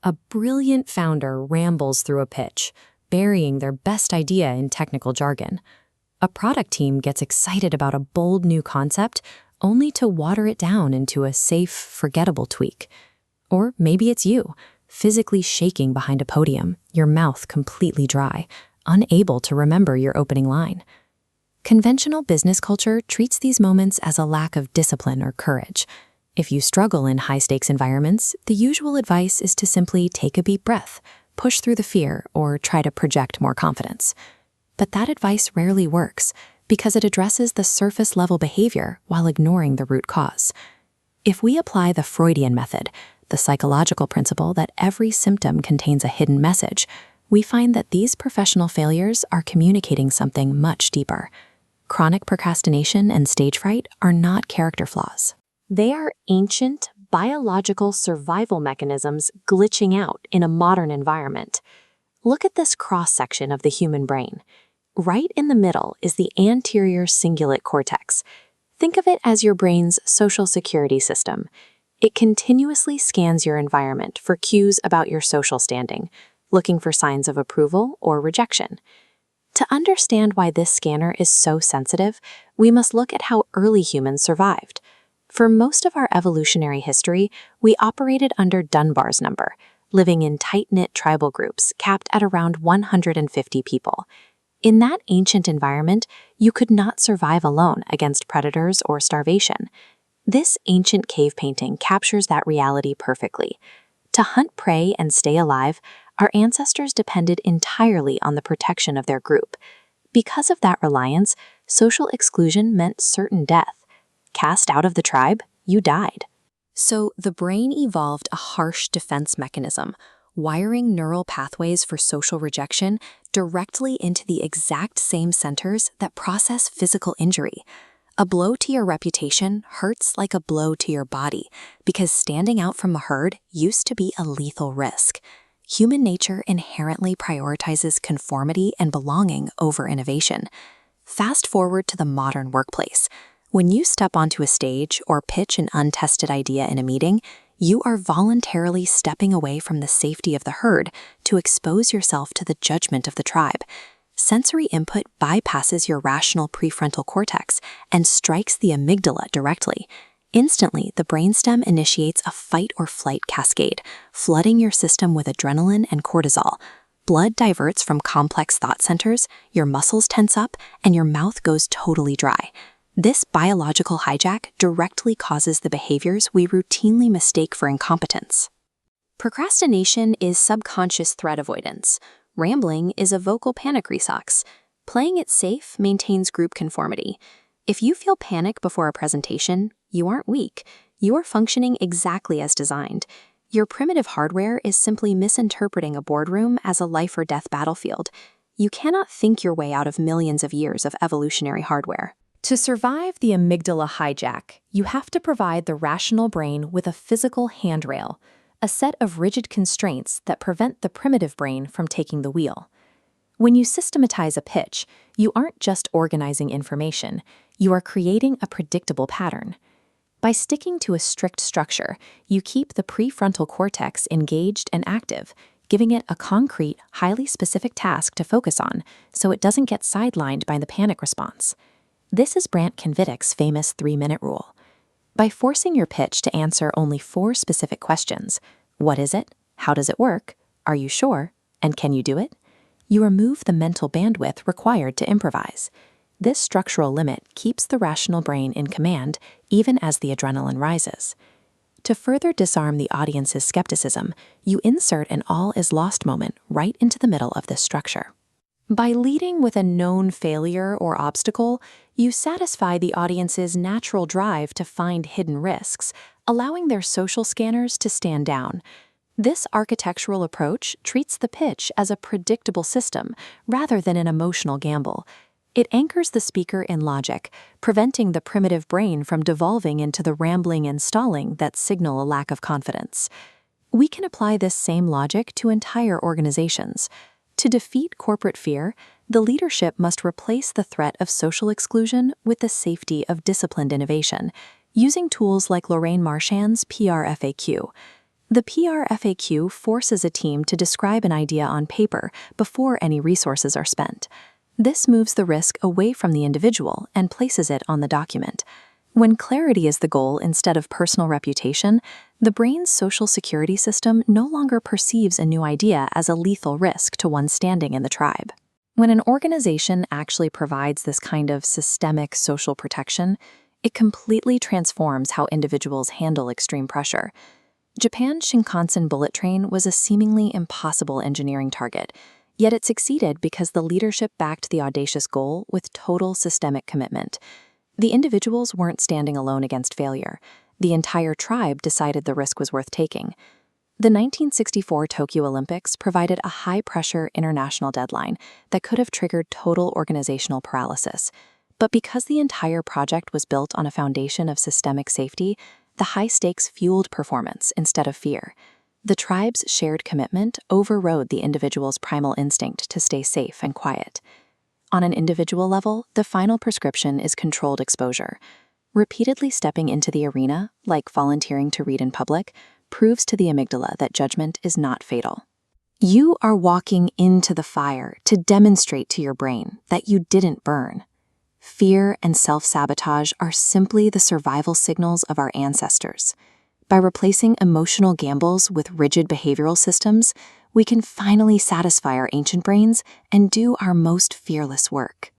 A brilliant founder rambles through a pitch, burying their best idea in technical jargon. A product team gets excited about a bold new concept, only to water it down into a safe, forgettable tweak. Or maybe it's you, physically shaking behind a podium, your mouth completely dry, unable to remember your opening line. Conventional business culture treats these moments as a lack of discipline or courage. If you struggle in high-stakes environments, the usual advice is to simply take a deep breath, push through the fear, or try to project more confidence. But that advice rarely works because it addresses the surface-level behavior while ignoring the root cause. If we apply the Freudian method, the psychological principle that every symptom contains a hidden message, we find that these professional failures are communicating something much deeper. Chronic procrastination and stage fright are not character flaws. They are ancient, biological survival mechanisms glitching out in a modern environment. Look at this cross-section of the human brain. Right in the middle is the anterior cingulate cortex. Think of it as your brain's social security system. It continuously scans your environment for cues about your social standing, looking for signs of approval or rejection. To understand why this scanner is so sensitive, we must look at how early humans survived. For most of our evolutionary history, we operated under Dunbar's number, living in tight-knit tribal groups capped at around 150 people. In that ancient environment, you could not survive alone against predators or starvation. This ancient cave painting captures that reality perfectly. To hunt prey and stay alive, our ancestors depended entirely on the protection of their group. Because of that reliance, social exclusion meant certain death. Cast out of the tribe, you died. So the brain evolved a harsh defense mechanism, wiring neural pathways for social rejection directly into the exact same centers that process physical injury. A blow to your reputation hurts like a blow to your body because standing out from the herd used to be a lethal risk. Human nature inherently prioritizes conformity and belonging over innovation. Fast forward to the modern workplace. When you step onto a stage or pitch an untested idea in a meeting, you are voluntarily stepping away from the safety of the herd to expose yourself to the judgment of the tribe. Sensory input bypasses your rational prefrontal cortex and strikes the amygdala directly. Instantly, the brainstem initiates a fight or flight cascade, flooding your system with adrenaline and cortisol. Blood diverts from complex thought centers, your muscles tense up, and your mouth goes totally dry. This biological hijack directly causes the behaviors we routinely mistake for incompetence. Procrastination is subconscious threat avoidance. Rambling is a vocal panic reflex. Playing it safe maintains group conformity. If you feel panic before a presentation, you aren't weak. You are functioning exactly as designed. Your primitive hardware is simply misinterpreting a boardroom as a life-or-death battlefield. You cannot think your way out of millions of years of evolutionary hardware. To survive the amygdala hijack, you have to provide the rational brain with a physical handrail, a set of rigid constraints that prevent the primitive brain from taking the wheel. When you systematize a pitch, you aren't just organizing information, you are creating a predictable pattern. By sticking to a strict structure, you keep the prefrontal cortex engaged and active, giving it a concrete, highly specific task to focus on, so it doesn't get sidelined by the panic response. This is Brant Convidic's famous 3-minute rule. By forcing your pitch to answer only 4 specific questions, what is it? How does it work? Are you sure? And can you do it? You remove the mental bandwidth required to improvise. This structural limit keeps the rational brain in command even as the adrenaline rises. To further disarm the audience's skepticism, you insert an all-is-lost moment right into the middle of this structure. By leading with a known failure or obstacle, you satisfy the audience's natural drive to find hidden risks, allowing their social scanners to stand down. This architectural approach treats the pitch as a predictable system rather than an emotional gamble. It anchors the speaker in logic, preventing the primitive brain from devolving into the rambling and stalling that signal a lack of confidence. We can apply this same logic to entire organizations. To defeat corporate fear, the leadership must replace the threat of social exclusion with the safety of disciplined innovation, using tools like Lorraine Marchand's PRFAQ. The PRFAQ forces a team to describe an idea on paper before any resources are spent. This moves the risk away from the individual and places it on the document. When clarity is the goal instead of personal reputation, the brain's social security system no longer perceives a new idea as a lethal risk to one's standing in the tribe. When an organization actually provides this kind of systemic social protection, it completely transforms how individuals handle extreme pressure. Japan's Shinkansen bullet train was a seemingly impossible engineering target, yet it succeeded because the leadership backed the audacious goal with total systemic commitment. The individuals weren't standing alone against failure. The entire tribe decided the risk was worth taking. The 1964 Tokyo Olympics provided a high-pressure international deadline that could have triggered total organizational paralysis. But because the entire project was built on a foundation of systemic safety, the high stakes fueled performance instead of fear. The tribe's shared commitment overrode the individual's primal instinct to stay safe and quiet. On an individual level, the final prescription is controlled exposure. Repeatedly stepping into the arena, like volunteering to read in public, proves to the amygdala that judgment is not fatal. You are walking into the fire to demonstrate to your brain that you didn't burn. Fear and self-sabotage are simply the survival signals of our ancestors. By replacing emotional gambles with rigid behavioral systems, we can finally satisfy our ancient brains and do our most fearless work.